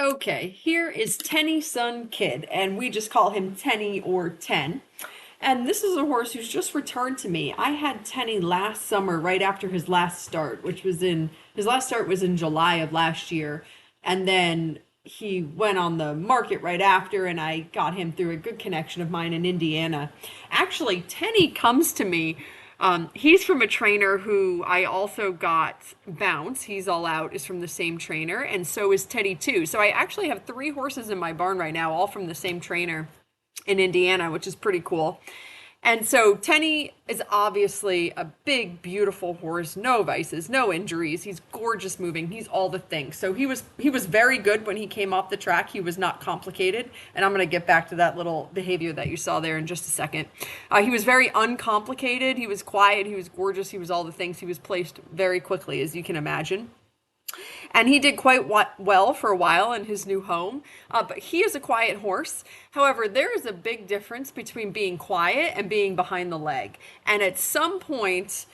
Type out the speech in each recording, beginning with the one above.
Okay, here is Tennyson Kid, and we just call him Tenny or Ten. And this is a horse who's just returned to me. I had Tenny last summer, right after his last start, his last start was in July of last year. And then he went on the market right after, and I got him through a good connection of mine in Indiana. Actually, Tenny comes to me. He's from a trainer who I also got Bounce. He's all out, is from the same trainer, and so is Teddy too. So I actually have three horses in my barn right now, all from the same trainer in Indiana, which is pretty cool. And so Tenny is obviously a big, beautiful horse, no vices, no injuries. He's gorgeous moving. He's all the things. So he was very good when he came off the track. He was not complicated, and I'm going to get back to that little behavior that you saw there in just a second. He was very uncomplicated. He was quiet. He was gorgeous. He was all the things. He was placed very quickly, as you can imagine. And he did quite well for a while in his new home. But he is a quiet horse. However, there is a big difference between being quiet and being behind the leg. And at some point,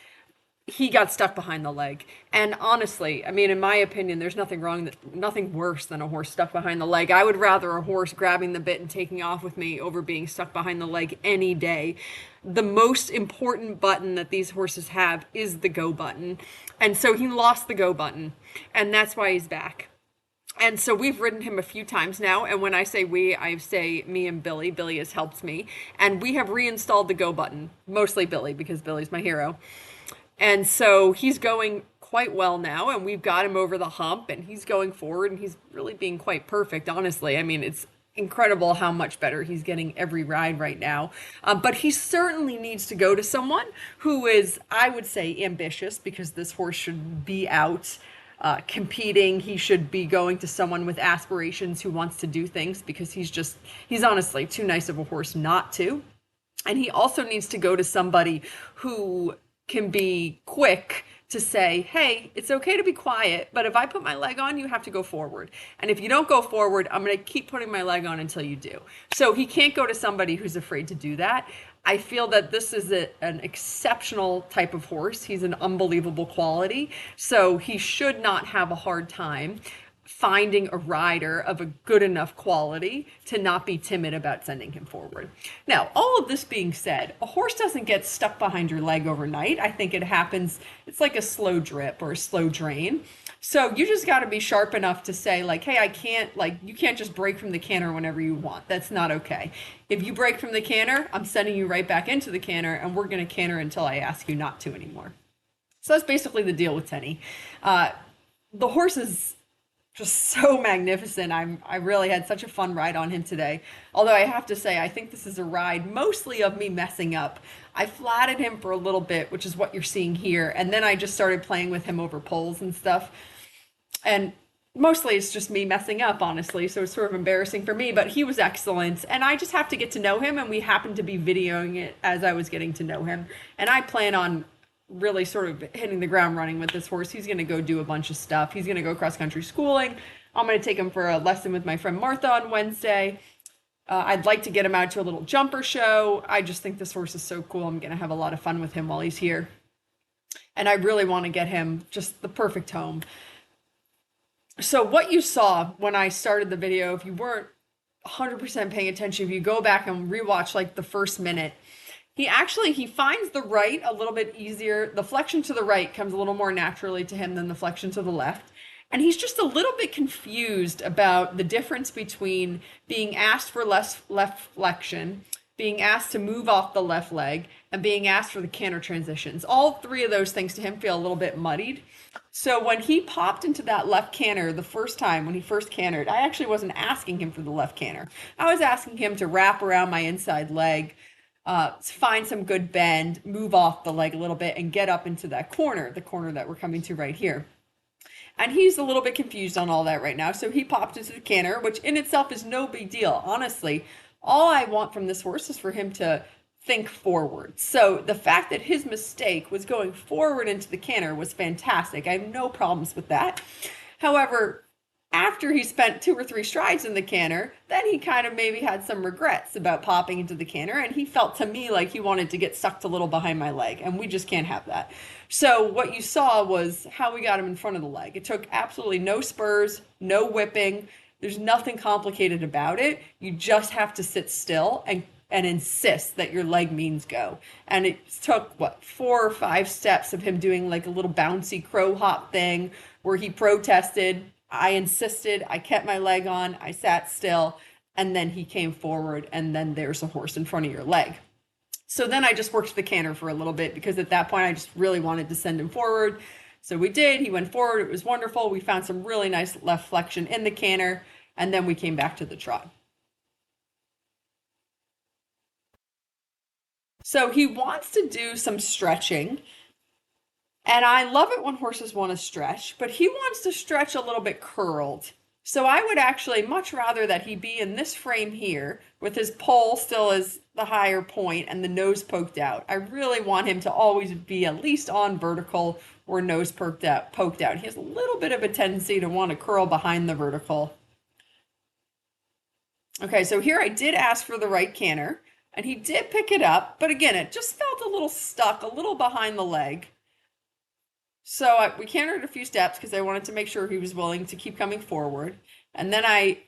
he got stuck behind the leg. And honestly, I mean, in my opinion, there's nothing worse than a horse stuck behind the leg. I would rather a horse grabbing the bit and taking off with me over being stuck behind the leg any day. The most important button that these horses have is the go button. And so he lost the go button, and that's why he's back. And so we've ridden him a few times now. And when I say we, I say me and Billy. Billy has helped me. And we have reinstalled the go button, mostly Billy, because Billy's my hero. And so he's going quite well now, and we've got him over the hump, and he's going forward, and he's really being quite perfect, honestly. I mean, it's incredible how much better he's getting every ride right now. But he certainly needs to go to someone who is, I would say, ambitious, because this horse should be out competing. He should be going to someone with aspirations who wants to do things, because he's honestly too nice of a horse not to. And he also needs to go to somebody who can be quick to say, hey, it's okay to be quiet, but if I put my leg on, you have to go forward. And if you don't go forward, I'm going to keep putting my leg on until you do. So he can't go to somebody who's afraid to do that. I feel that this is an exceptional type of horse. He's an unbelievable quality. So he should not have a hard time finding a rider of a good enough quality to not be timid about sending him forward. Now, all of this being said, a horse doesn't get stuck behind your leg overnight. I think it happens, it's like a slow drip or a slow drain. So you just got to be sharp enough to say, like, hey, you can't just break from the canter whenever you want. That's not okay. If you break from the canter, I'm sending you right back into the canter, and we're going to canter until I ask you not to anymore. So that's basically the deal with Tenny. The horse is just so magnificent. I really had such a fun ride on him today. Although I have to say, I think this is a ride mostly of me messing up. I flatted him for a little bit, which is what you're seeing here, and then I just started playing with him over poles and stuff. And mostly it's just me messing up, honestly, so it's sort of embarrassing for me, but he was excellent, and I just have to get to know him, and we happened to be videoing it as I was getting to know him. And I plan on really sort of hitting the ground running with this horse. He's going to go do a bunch of stuff. He's going to go cross country schooling. I'm going to take him for a lesson with my friend Martha on Wednesday. I'd like to get him out to a little jumper show. I just think this horse is so cool. I'm going to have a lot of fun with him while he's here. And I really want to get him just the perfect home. So what you saw when I started the video, if you weren't 100% paying attention, if you go back and rewatch like the first minute, he finds the right a little bit easier. The flexion to the right comes a little more naturally to him than the flexion to the left. And he's just a little bit confused about the difference between being asked for less left flexion, being asked to move off the left leg, and being asked for the canter transitions. All three of those things to him feel a little bit muddied. So when he popped into that left canter the first time, when he first cantered, I actually wasn't asking him for the left canter. I was asking him to wrap around my inside leg, find some good bend, move off the leg a little bit, and get up into that corner, the corner that we're coming to right here. And he's a little bit confused on all that right now, so he popped into the canter, which in itself is no big deal. Honestly, all I want from this horse is for him to think forward. So the fact that his mistake was going forward into the canter was fantastic. I have no problems with that. However, after he spent 2 or 3 strides in the canter, then he kind of maybe had some regrets about popping into the canter, and he felt to me like he wanted to get sucked a little behind my leg, and we just can't have that. So what you saw was how we got him in front of the leg. It took absolutely no spurs, no whipping, There's nothing complicated about it. You just have to sit still and insist that your leg means go. And it took what, 4 or 5 steps of him doing like a little bouncy crow hop thing where he protested. I insisted, I kept my leg on, I sat still, and then he came forward, and then there's a horse in front of your leg. So then I just worked the canter for a little bit because at that point I just really wanted to send him forward. So we did. He went forward. It was wonderful. We found some really nice left flexion in the canter, and then we came back to the trot. So he wants to do some stretching. And I love it when horses want to stretch, but he wants to stretch a little bit curled. So I would actually much rather that he be in this frame here with his poll still as the higher point and the nose poked out. I really want him to always be at least on vertical or nose poked out, poked out. He has a little bit of a tendency to want to curl behind the vertical. Okay, so here I did ask for the right canter and he did pick it up, but again, it just felt a little stuck, a little behind the leg. So we cantered a few steps because I wanted to make sure he was willing to keep coming forward. And then I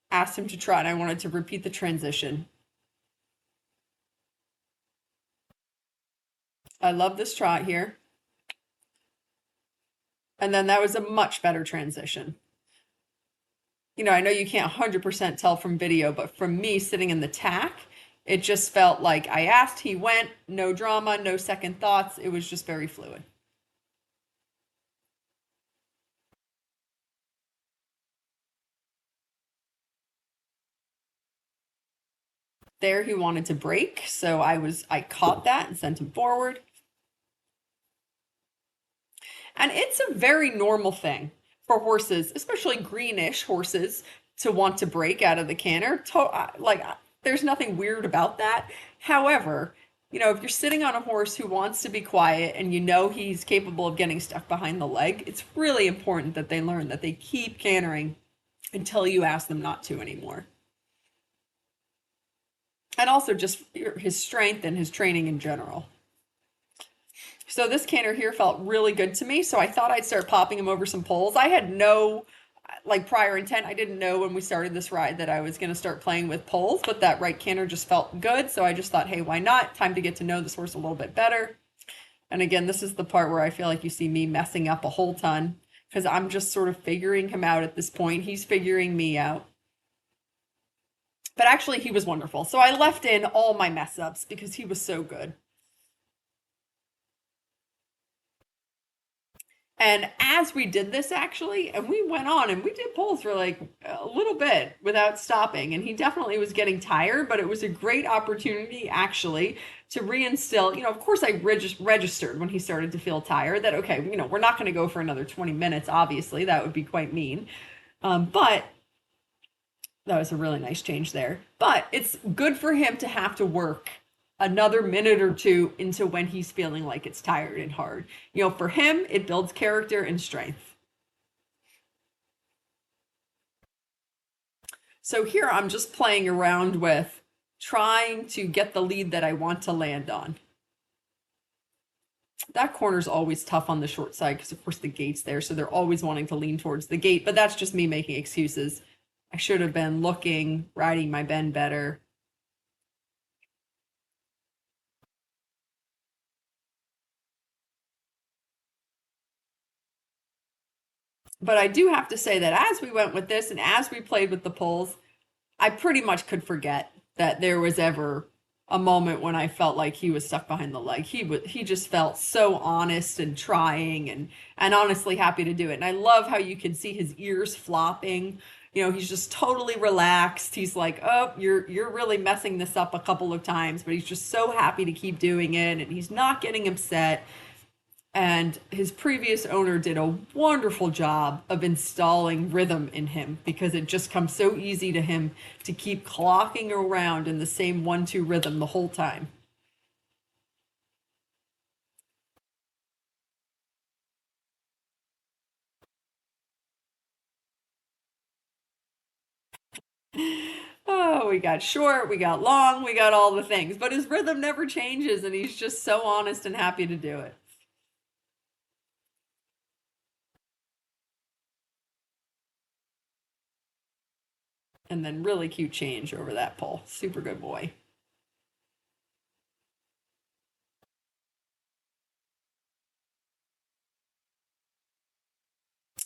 asked him to trot and I wanted to repeat the transition. I love this trot here. And then that was a much better transition. You know, I know you can't 100% tell from video, but from me sitting in the tack, it just felt like I asked, he went, no drama, no second thoughts. It was just very fluid. There he wanted to break, so I caught that and sent him forward. And it's a very normal thing for horses, especially greenish horses, to want to break out of the canter. There's nothing weird about that. However, you know, if you're sitting on a horse who wants to be quiet and you know he's capable of getting stuck behind the leg, it's really important that they learn that they keep cantering until you ask them not to anymore. And also just his strength and his training in general. So this canter here felt really good to me. So I thought I'd start popping him over some poles. I had no like prior intent. I didn't know when we started this ride that I was going to start playing with poles, but that right canter just felt good. So I just thought, hey, why not? Time to get to know this horse a little bit better. And again, this is the part where I feel like you see me messing up a whole ton because I'm just sort of figuring him out at this point. He's figuring me out. But actually, he was wonderful. So I left in all my mess ups because he was so good. And as we did this, actually, and we went on and we did polls for like a little bit without stopping. And he definitely was getting tired, but it was a great opportunity, actually, to reinstill. You know, of course, I registered when he started to feel tired that, okay, you know, we're not going to go for another 20 minutes, obviously. That would be quite mean. But that was a really nice change there. But it's good for him to have to work another minute or two into when he's feeling like it's tired and hard. You know, for him, it builds character and strength. So here I'm just playing around with trying to get the lead that I want to land on. That corner's always tough on the short side because, of course, the gate's there. So they're always wanting to lean towards the gate. But that's just me making excuses. I should have been looking, riding my bend better. But I do have to say that as we went with this and as we played with the poles, I pretty much could forget that there was ever a moment when I felt like he was stuck behind the leg. He just felt so honest and trying and honestly happy to do it. And I love how you can see his ears flopping. You know, he's just totally relaxed. He's like, "Oh, you're really messing this up a couple of times," but he's just so happy to keep doing it and he's not getting upset. And his previous owner did a wonderful job of installing rhythm in him because it just comes so easy to him to keep clocking around in the same 1-2 rhythm the whole time. Oh, we got short, we got long, we got all the things, but his rhythm never changes and he's just so honest and happy to do it. And then really cute change over that pole. Super good boy.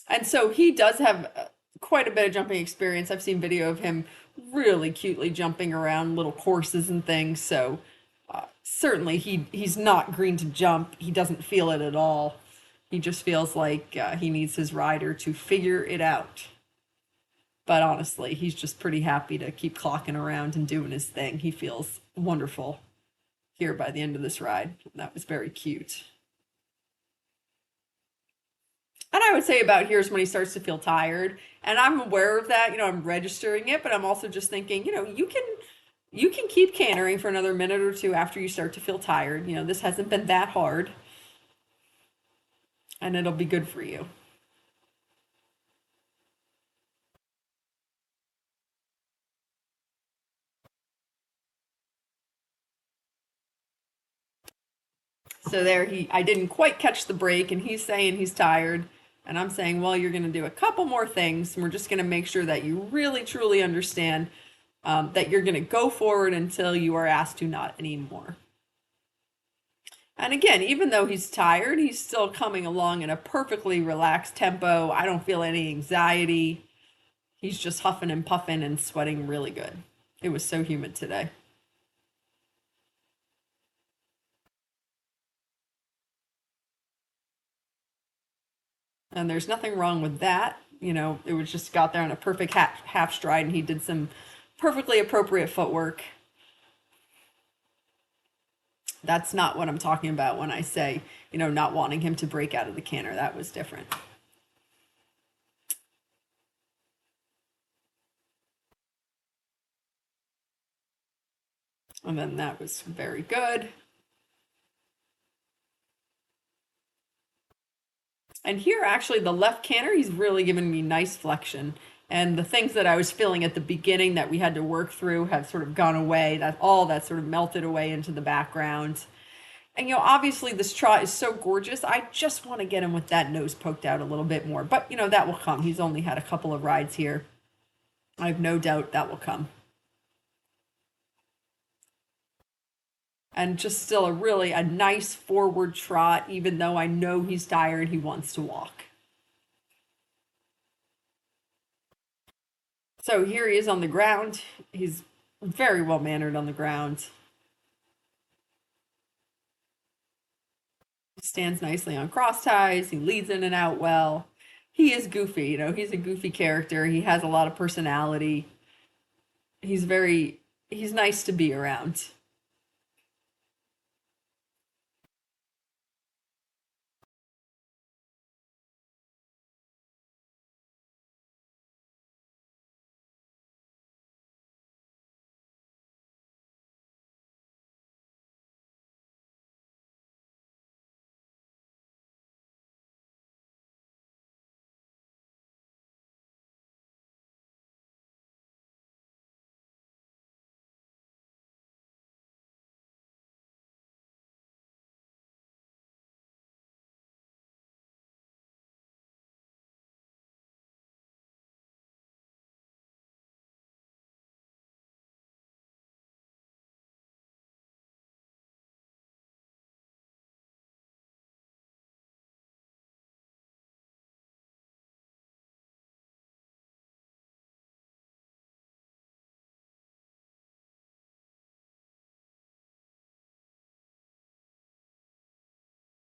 And so he does have quite a bit of jumping experience. I've seen video of him really cutely jumping around little courses and things. So certainly he's not green to jump. He doesn't feel it at all. He just feels like he needs his rider to figure it out. But honestly, he's just pretty happy to keep clocking around and doing his thing. He feels wonderful here by the end of this ride. That was very cute. And I would say about here's when he starts to feel tired. And I'm aware of that, I'm registering it, but I'm also just thinking, you can keep cantering for another minute or two after you start to feel tired. This hasn't been that hard and it'll be good for you. So there I didn't quite catch the break and he's saying he's tired. And I'm saying, well, you're going to do a couple more things. And we're just going to make sure that you really, truly understand that you're going to go forward until you are asked to not anymore. And again, even though he's tired, he's still coming along in a perfectly relaxed tempo. I don't feel any anxiety. He's just huffing and puffing and sweating really good. It was so humid today. And there's nothing wrong with that. It was just got there on a perfect half stride and he did some perfectly appropriate footwork. That's not what I'm talking about when I say, not wanting him to break out of the canter. That was different. And then that was very good. And here, actually, the left canter, he's really given me nice flexion. And the things that I was feeling at the beginning that we had to work through have sort of gone away. That sort of melted away into the background. And obviously this trot is so gorgeous. I just want to get him with that nose poked out a little bit more. But that will come. He's only had a couple of rides here. I have no doubt that will come. And just still a nice forward trot, even though I know he's tired, he wants to walk. So here he is on the ground. He's very well mannered on the ground. He stands nicely on cross ties. He leads in and out well. He is goofy, he's a goofy character. He has a lot of personality. He's nice to be around.